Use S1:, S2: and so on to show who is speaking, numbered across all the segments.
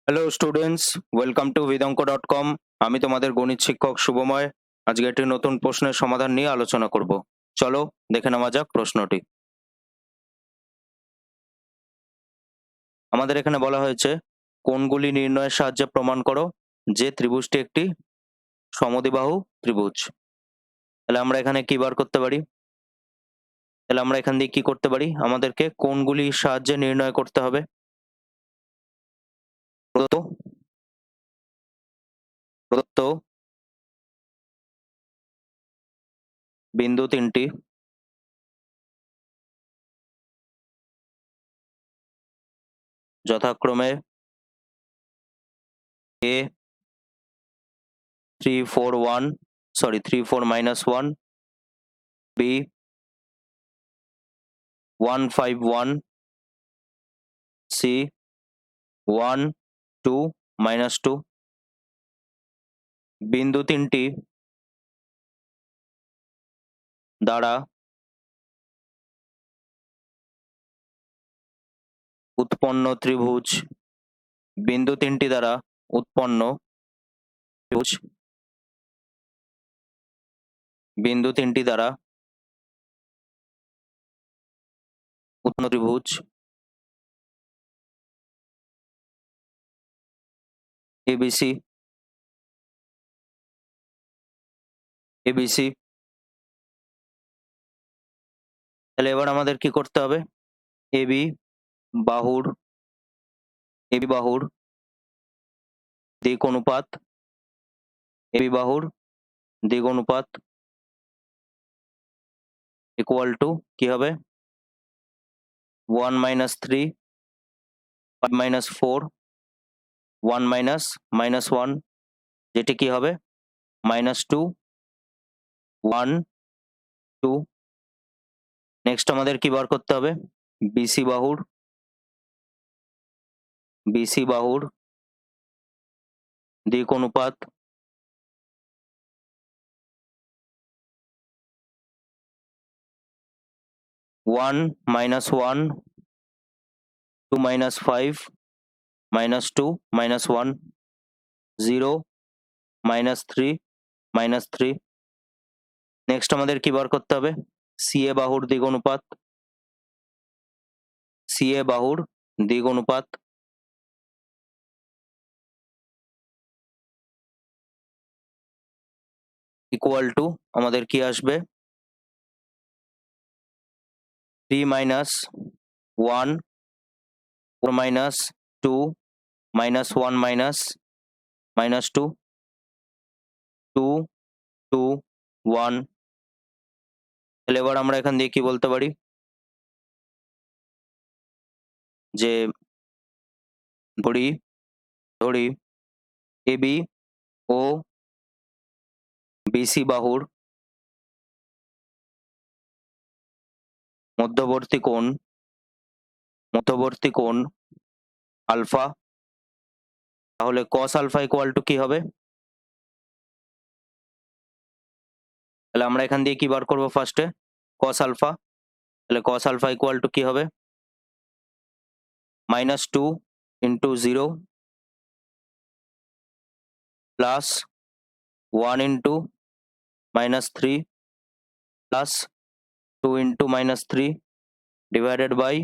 S1: Hello students, welcome to বেদাঙ্ক.com। আমি তোমাদের গণিত শিক্ষক শুভময়। আজকে একটি নতুন প্রশ্নের সমাধান নিয়ে আলোচনা করব। চলো দেখে নেওয়া যাক প্রশ্নটি। আমাদের এখানে বলা হয়েছে কোণগুলি নির্ণয়ের সাহায্যে প্রমাণ করো যে ত্রিভুজটি একটি সমদ্বিবাহু ত্রিভুজ। তাহলে আমরা এখানে কি বার করতে পারি? তাহলে আমরা এখান দিয়ে কি করতে পারি? আমাদেরকে কোণগুলির সাহায্যে নির্ণয় করতে হবে। প্রদত্ত প্রদত্ত বিন্দু তিনটি যথাক্রমে a 3 4 b 1 5 1, c 1 2 -2। বিন্দু তিনটি দ্বারা উৎপন্ন ত্রিভুজ বিন্দু তিনটি দ্বারা উৎপন্ন ত্রিভুজ বিন্দু তিনটি দ্বারা উৎপন্ন ত্রিভুজ এবিসি এবিসি। তাহলে এবার আমাদের কি করতে হবে? এবি বাহুর এবি বাহুর দিক অনুপাত এবি বাহুর দিক অনুপাত ইকুয়াল টু কি হবে? 1 - 3 5 - 4 1 -1, যেটি কি হবে? -2 1 2। নেক্সট আমাদের কি বার করতে হবে? বিসি বাহুর দিক অনুপাত -1 -1 2 - 5 -2 -1 0 -3 -3। নেক্সট আমাদের কি বার করতে হবে? সিএ বাহুর দিক অনুপাত ইকুয়াল টু আমাদের কি আসবে? 3 - 1 4 - 2 -1 -2 2 2 1। তাহলে এবার আমরা এখান দিয়ে কি বলতে পারি? যে ধরি ধরি এবি ও বিসি বাহুর মধ্যবর্তী কোণ আলফা। তাহলে cos আলফা ইকুয়াল টু কি হবে? তাহলে আমরা এখান দিয়ে কি বার করবো ফার্স্টে? cos alpha. তাহলে cos আলফা ইকুয়াল টু কি হবে? -2 × 0 প্লাস 1 × -3 প্লাস 2 × -3 ডিভাইডেড বাই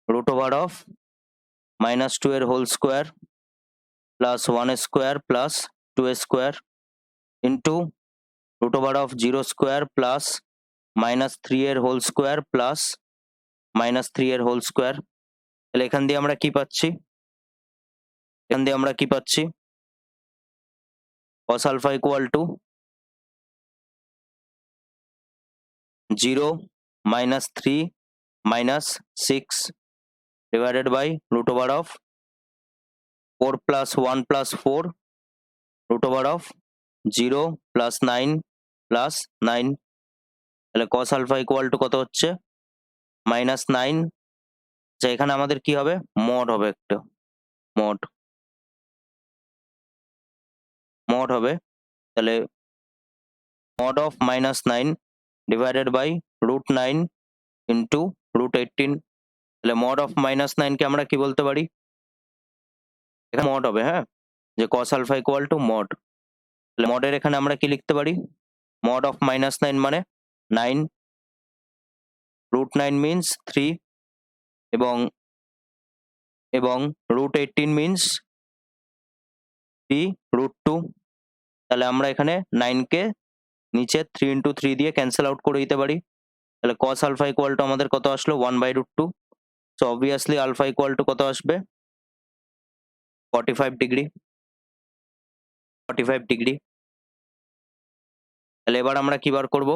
S1: √2 এর whole square plus 1 square plus 2 square into √0² plus -3 এর হোল স্কোয়ার প্লাস -3 এর হোল স্কোয়ার। তাহলে এখান দিয়ে আমরা কি পাচ্ছি? cos alpha equal to 0 -3 -6 divided by √4 plus 1 plus 4 √0 plus 9 plus 9। তাহলে cos আলফা ইকুয়াল টু কত হচ্ছে? -9। আচ্ছা, এখানে আমাদের কি হবে? মড হবে, একটা মড হবে। তাহলে mod of -9 ডিভাইডেড বাই √9 × √18। তাহলে মড অফ -9 কে আমরা কি বলতে পারি? এখানে মড হবে, হ্যাঁ? যে cos alpha equal to mod. তাহলে মডের এখানে আমরা কি লিখতে পারি? মড অফ -9 মানে 9, √9 মিনস 3 এবং √18 মিনস 3 √2। তাহলে আমরা এখানে 9 কে নিচে 3 ইনটু 3 দিয়ে ক্যানসেল আউট করে দিতে পারি। তাহলে cos আলফা ইকুয়াল টু আমাদের কত আসলো? 1/√2। So obviously alpha equal to কত আসবে? 45 ডিগ্রি। 45 ডিগ্রি। তাহলে এবার আমরা কি বার করব?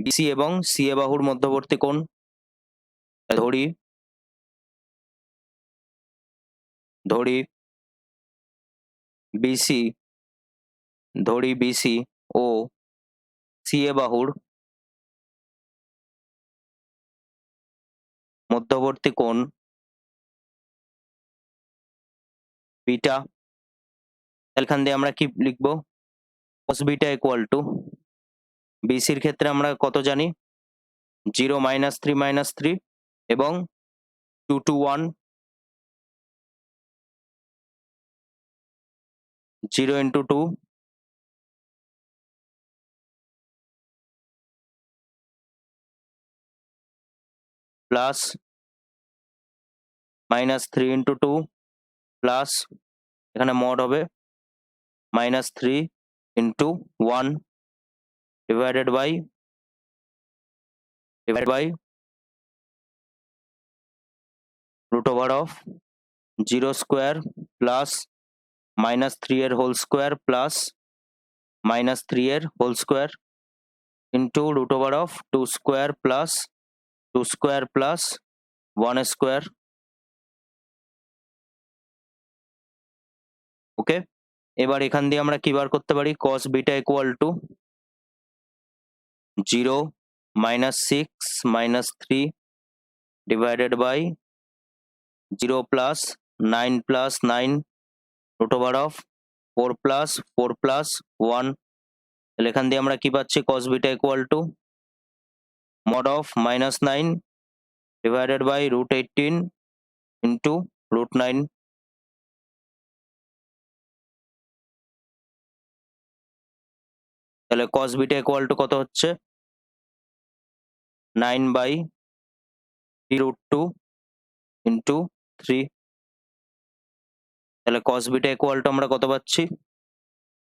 S1: বিসি এবং সিএ বাহুর মধ্যবর্তী কোণ ধরি বিসি ও সিএ বাহুর মধ্যবর্তী কোণ বিটা। এখান দিয়ে আমরা কি লিখব? cos বিটা ইকুয়াল টু বিসির ক্ষেত্রে আমরা কত জানি? 0 -3 -3 এবং 2 to 1, 0 into 2 plus -3 into 2 plus এখানে মড হবে -3 into 1 divided by root over of 0 square plus -3 এর হোল স্কোয়ার প্লাস -3 এর whole square into root over of 2 square plus 2 square plus 1 square. Okay, এবার এখান দিয়ে আমরা কি বার করতে পারি? cos beta equal to 0 -6 -3 divided by 0 plus 9 plus 9 root over of 4 plus 4 plus 1। তাহলে এখান দিয়ে আমরা কি পাচ্ছি? cos beta equal to mod of -9 divided by √18 into √9। তাহলে cos বিটা ইকুয়াল টু কত হচ্ছে? 9/√2 ইন্টু 3। তাহলে cos বিটা ইকুয়াল টু আমরা কত পাচ্ছি?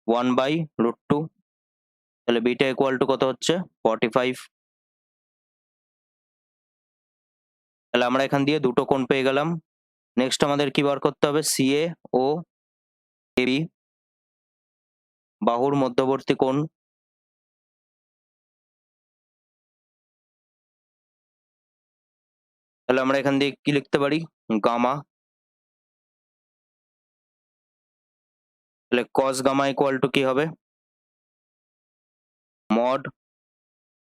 S1: 1/√2। তাহলে বিটা ইকুয়াল টু কত হচ্ছে? 45। তাহলে আমরা এখান দিয়ে দুটো কোণ পেয়ে গেলাম। নেক্সট আমাদের কি বার করতে হবে? সিএ ও এবি বাহুর মধ্যবর্তী কোণ। তাহলে আমরা এখান দিয়ে কি লিখতে পারি? গামা। তাহলে cos গামা ইকুয়াল টু কি হবে? মড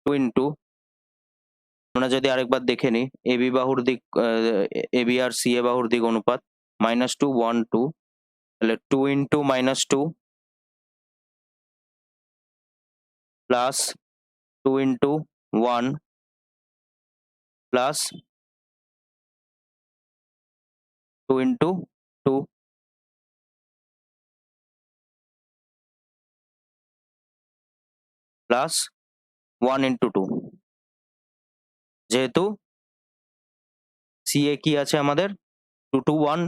S1: 2 ইন্টু, আমরা যদি আরেকবার দেখে নিই, এবি বাহুর দিক, এবি আর সিএ বাহুর দিক অনুপাত -2 1 2। তাহলে 2 into -2 plus 2 into 1 plus 2 into 2 plus 1 into 2। যেহেতু সিএ কি আছে আমাদের? 2 to 1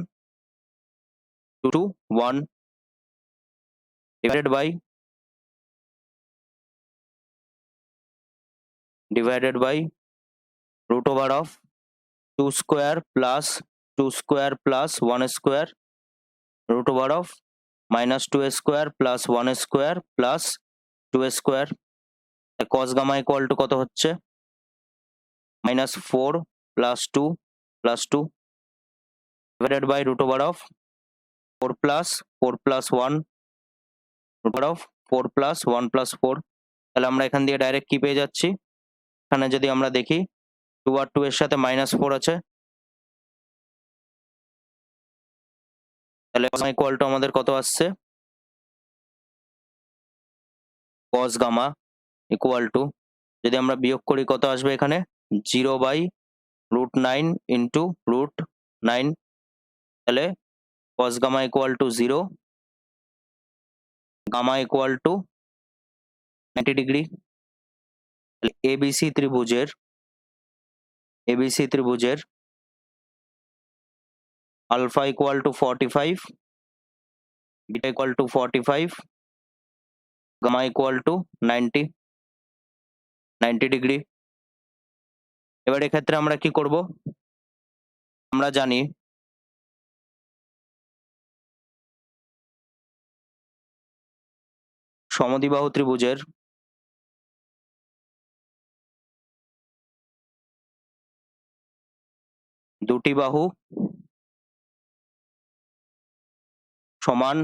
S1: divided by root over of 2 square plus 2 square plus 1 square root over of -2 square plus 1 square plus 2 square. cos gamma equal to কত হচ্ছে? -4 plus 2 plus 2 divided by root over of 4 plus 4 plus 1 root over of 4 plus 1 plus 4। তাহলে আমরা এখান দিয়ে direct কি পেয়ে যাচ্ছি? এখানে যদি আমরা দেখি 2 আর 2 এর সাথে -4 আছে। তাহলে ইকুয়াল টু আমাদের কত আসছে? cos গামা ইকুয়াল টু, যদি আমরা বিয়োগ করি কত আসবে এখানে? 0/√2 √9 ইন্টু √9, তাহলে cos gamma equal to 0, gamma equal to 90 degree. তাহলে এবিসি ত্রিভুজের alpha equal to 45, beta equal to 45, gamma equal to 90 degree. এবার এক্ষেত্রে আমরা কি করব? আমরা জানি সমদ্বিবাহু ত্রিভুজের দুটি বাহু সমান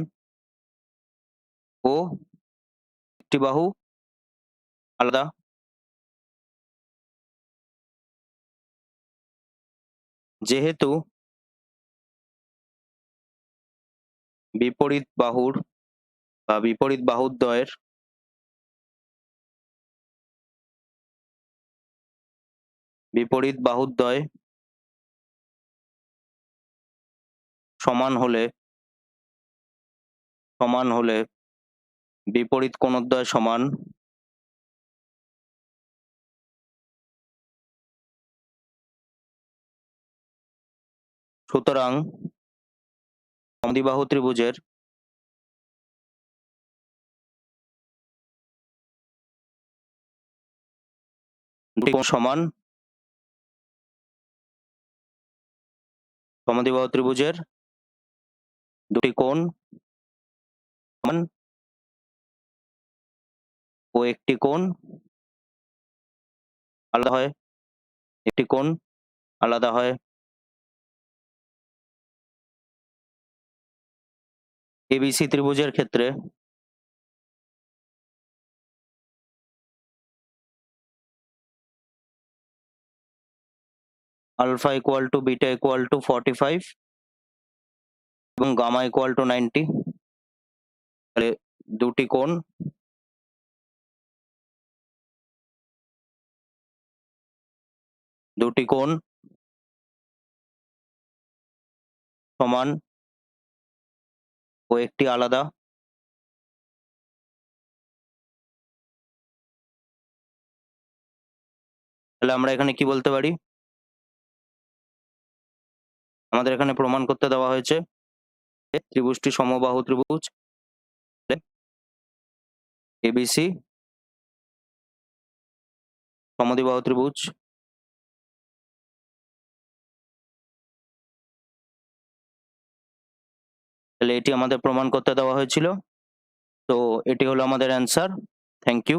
S1: ও একটি বাহু আলাদা। যেহেতু বিপরীত বাহুদ্বয়ের সমান হলে বিপরীত কোণদ্বয় সমান, সুতরাং সমদ্বিবাহু ত্রিভুজের দুটি কোণ সমান। সমদ্বিবাহু ত্রিভুজের দুটি কোণ সমান ও একটি কোণ আলাদা হয়। এবিসি ত্রিভুজের ক্ষেত্রে alpha equal to beta equal to 45 এবং গামা ইকুয়াল টু 90। তাহলে দুটি কোণ সমান ও একটি আলাদা। তাহলে আমরা এখানে কি বলতে পারি? আমাদের এখানে প্রমাণ করতে দেওয়া হয়েছে যে ত্রিভুজটি সমবাহু ত্রিভুজ এবিসি সমদ্বিবাহু ত্রিভুজ। তাহলে এটি আমাদের প্রমাণ করতে দেওয়া হয়েছিল। তো এটি হলো আমাদের অ্যান্সার। Thank you.